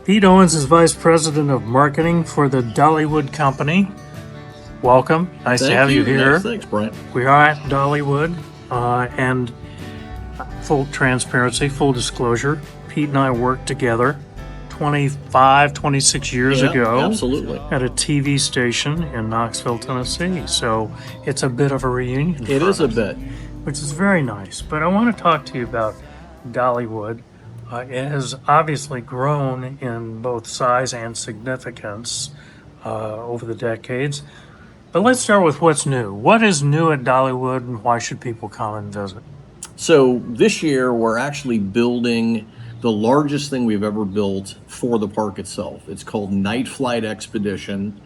Pete Owens is Vice President of Marketing for the Dollywood Company. Welcome. Nice to have you here. Nice. Thanks, Brian. We are at Dollywood, and full transparency, full disclosure, Pete and I worked together 26 years ago. Absolutely. At a TV station in Knoxville, Tennessee. So it's a bit of a reunion. It is a bit. Which is very nice. But I want to talk to you about Dollywood. It has obviously grown in both size and significance over the decades. But let's start with what's new. What is new at Dollywood, and why should people come and visit? So this year, we're actually building the largest thing we've ever built for the park itself. It's called Night Flight Expedition.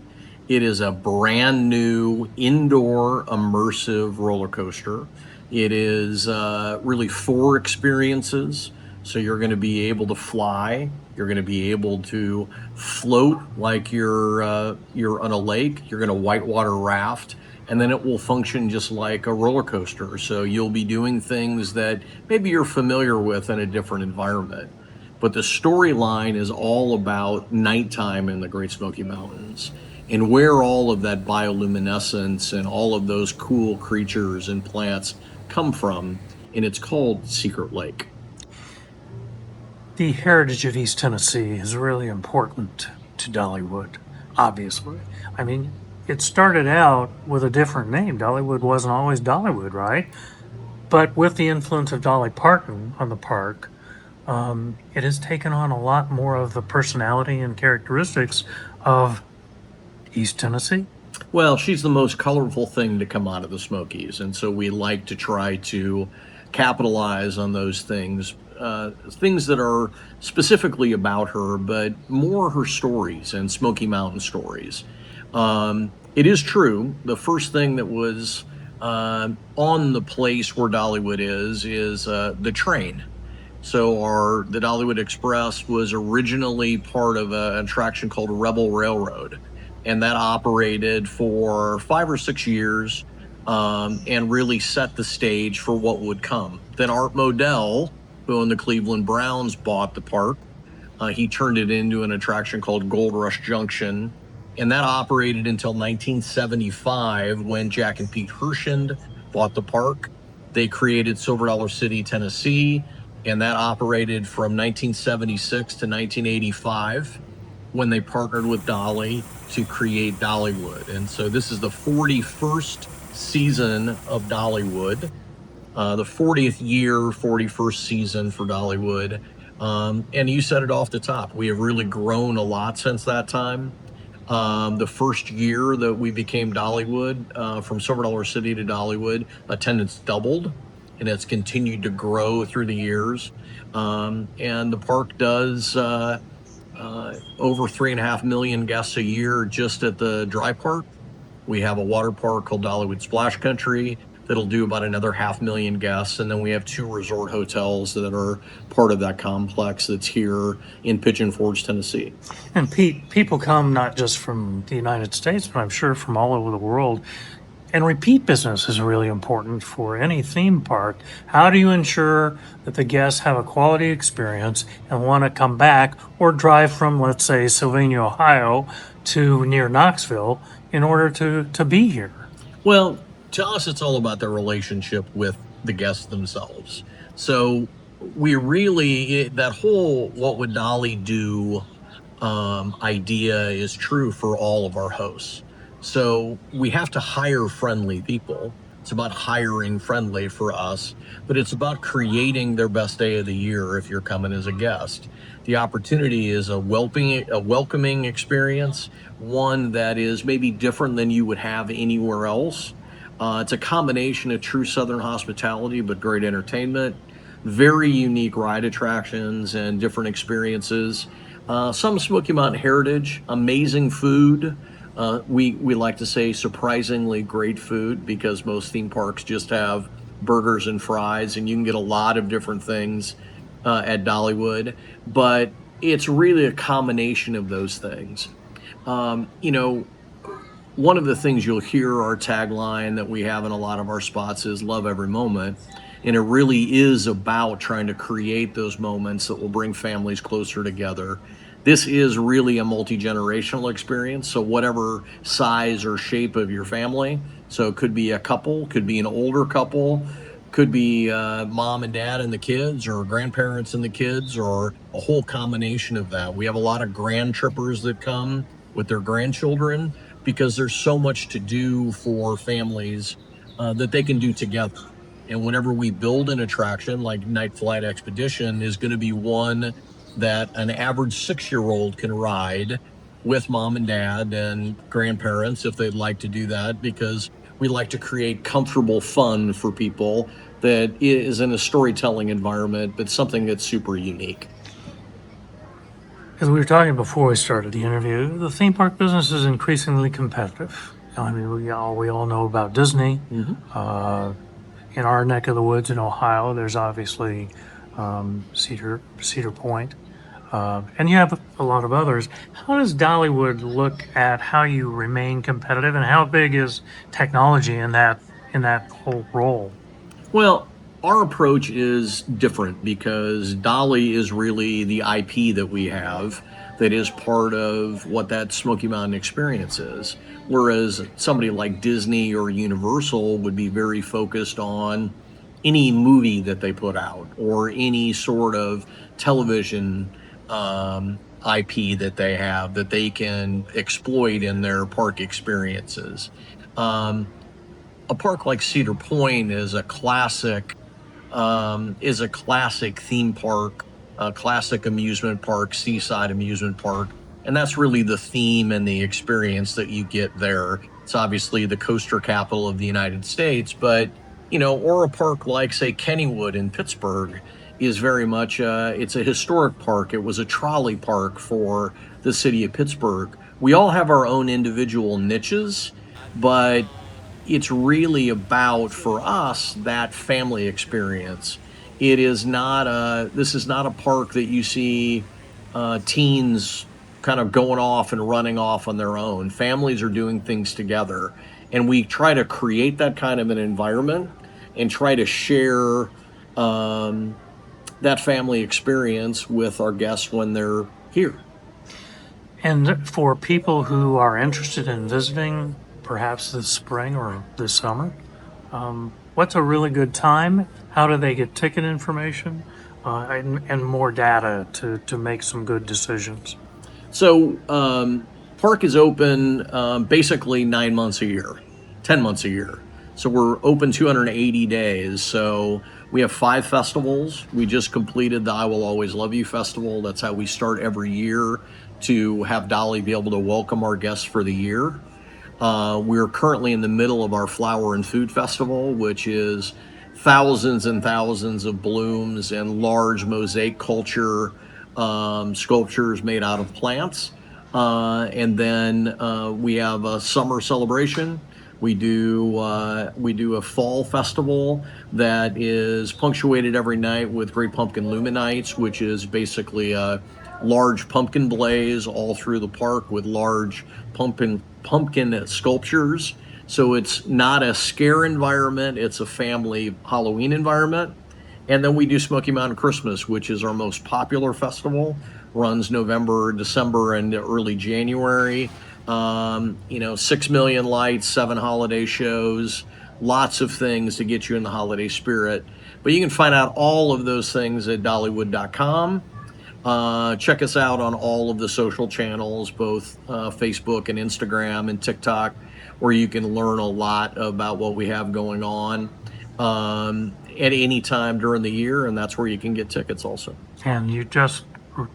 It is a brand new indoor immersive roller coaster. It is really 4 experiences. So you're going to be able to fly. You're going to be able to float like you're on a lake. You're going to whitewater raft, and then it will function just like a roller coaster. So you'll be doing things that maybe you're familiar with in a different environment. But the storyline is all about nighttime in the Great Smoky Mountains and where all of that bioluminescence and all of those cool creatures and plants come from. And it's called Secret Lake. The heritage of East Tennessee is really important to Dollywood, obviously. I mean, it started out with a different name. Dollywood wasn't always Dollywood, right? But with the influence of Dolly Parton on the park, it has taken on a lot more of the personality and characteristics of East Tennessee. Well, she's the most colorful thing to come out of the Smokies, and so we like to try to capitalize on those things. Things that are specifically about her, but more her stories and Smoky Mountain stories. It is true. The first thing that was on the place where Dollywood is the train. So the Dollywood Express was originally part of an attraction called Rebel Railroad, and that operated for 5 or 6 years and really set the stage for what would come. Then Art Modell, who owned the Cleveland Browns, bought the park. He turned it into an attraction called Gold Rush Junction, and that operated until 1975 when Jack and Pete Hershend bought the park. They created Silver Dollar City, Tennessee, and that operated from 1976 to 1985 when they partnered with Dolly to create Dollywood. And so this is the 41st season of Dollywood. The 40th year, 41st season for Dollywood. And you said it off the top. We have really grown a lot since that time. The first year that we became Dollywood, from Silver Dollar City to Dollywood, attendance doubled, and it's continued to grow through the years. And the park does over 3.5 million guests a year just at the dry park. We have a water park called Dollywood Splash Country that'll do about another 500,000 guests. And then we have 2 resort hotels that are part of that complex that's here in Pigeon Forge, Tennessee. And Pete, people come not just from the United States, but I'm sure from all over the world. And repeat business is really important for any theme park. How do you ensure that the guests have a quality experience and want to come back or drive from, let's say, Sylvania, Ohio to near Knoxville in order to be here? Well, to us, it's all about the relationship with the guests themselves. So we really, that whole what would Dolly do idea is true for all of our hosts. So we have to hire friendly people. It's about hiring friendly for us, but it's about creating their best day of the year if you're coming as a guest. The opportunity is a welcoming experience, one that is maybe different than you would have anywhere else. It's a combination of true Southern hospitality, but great entertainment, very unique ride attractions and different experiences. Some Smoky Mountain heritage, amazing food. We like to say surprisingly great food, because most theme parks just have burgers and fries, and you can get a lot of different things at Dollywood. But it's really a combination of those things. One of the things you'll hear, our tagline that we have in a lot of our spots, is love every moment. And it really is about trying to create those moments that will bring families closer together. This is really a multi-generational experience. So whatever size or shape of your family, so it could be a couple, could be an older couple, could be mom and dad and the kids, or grandparents and the kids, or a whole combination of that. We have a lot of grand trippers that come with their grandchildren because there's so much to do for families that they can do together. And whenever we build an attraction like Night Flight Expedition is going to be one that an average 6-year-old can ride with mom and dad and grandparents if they'd like to do that, because we like to create comfortable fun for people that is in a storytelling environment, but something that's super unique. As we were talking before we started the interview, the theme park business is increasingly competitive. I mean, we all know about Disney. Mm-hmm. In our neck of the woods in Ohio, there's obviously Cedar Point, and you have a lot of others. How does Dollywood look at how you remain competitive, and how big is technology in that whole role? Well, our approach is different because Dolly is really the IP that we have that is part of what that Smoky Mountain experience is. Whereas somebody like Disney or Universal would be very focused on any movie that they put out or any sort of television IP that they have that they can exploit in their park experiences. Um, a park like Cedar Point is a classic theme park, a classic amusement park, seaside amusement park. And that's really the theme and the experience that you get there. It's obviously the coaster capital of the United States, but or a park like, say, Kennywood in Pittsburgh is very much it's a historic park. It was a trolley park for the city of Pittsburgh. We all have our own individual niches, but it's really about, for us, that family experience. This is not a park that you see teens kind of going off and running off on their own. Families are doing things together, and we try to create that kind of an environment and try to share that family experience with our guests when they're here. And for people who are interested in visiting, perhaps this spring or this summer, what's a really good time? How do they get ticket information and more data to make some good decisions? So, park is open basically 9 months a year, 10 months a year. So we're open 280 days. So we have 5 festivals. We just completed the I Will Always Love You Festival. That's how we start every year to have Dolly be able to welcome our guests for the year. We're currently in the middle of our Flower and Food Festival, which is thousands and thousands of blooms and large mosaic culture sculptures made out of plants. And then we have a summer celebration. We do a fall festival that is punctuated every night with Great Pumpkin Luminites, which is basically a large pumpkin blaze all through the park with large pumpkin sculptures. So it's not a scare environment, it's a family Halloween environment. And then we do Smoky Mountain Christmas, which is our most popular festival, runs November, December, and early January. 6 million lights, 7 holiday shows, lots of things to get you in the holiday spirit. But you can find out all of those things at dollywood.com. Check us out on all of the social channels, both Facebook and Instagram and TikTok, where you can learn a lot about what we have going on at any time during the year, and that's where you can get tickets also. And you just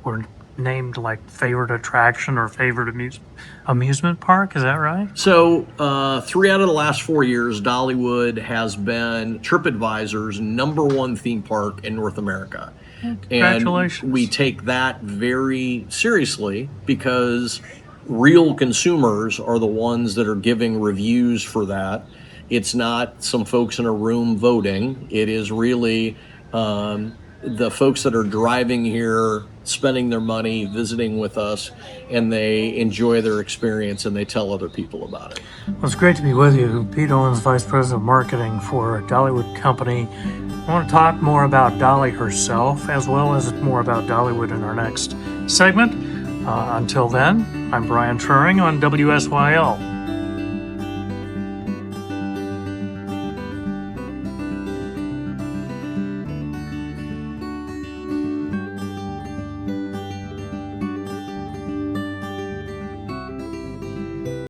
were named like favorite attraction or favorite amusement park, is that right? So 3 out of the last 4 years, Dollywood has been TripAdvisor's #1 theme park in North America. Congratulations. And we take that very seriously because real consumers are the ones that are giving reviews for that. It's not some folks in a room voting. It is really the folks that are driving here, spending their money, visiting with us, and they enjoy their experience and they tell other people about it. Well, it's great to be with you. Pete Owens, Vice President of Marketing for Dollywood Company. I want to talk more about Dolly herself, as well as more about Dollywood in our next segment. Until then, I'm Brian Turing on WSYL.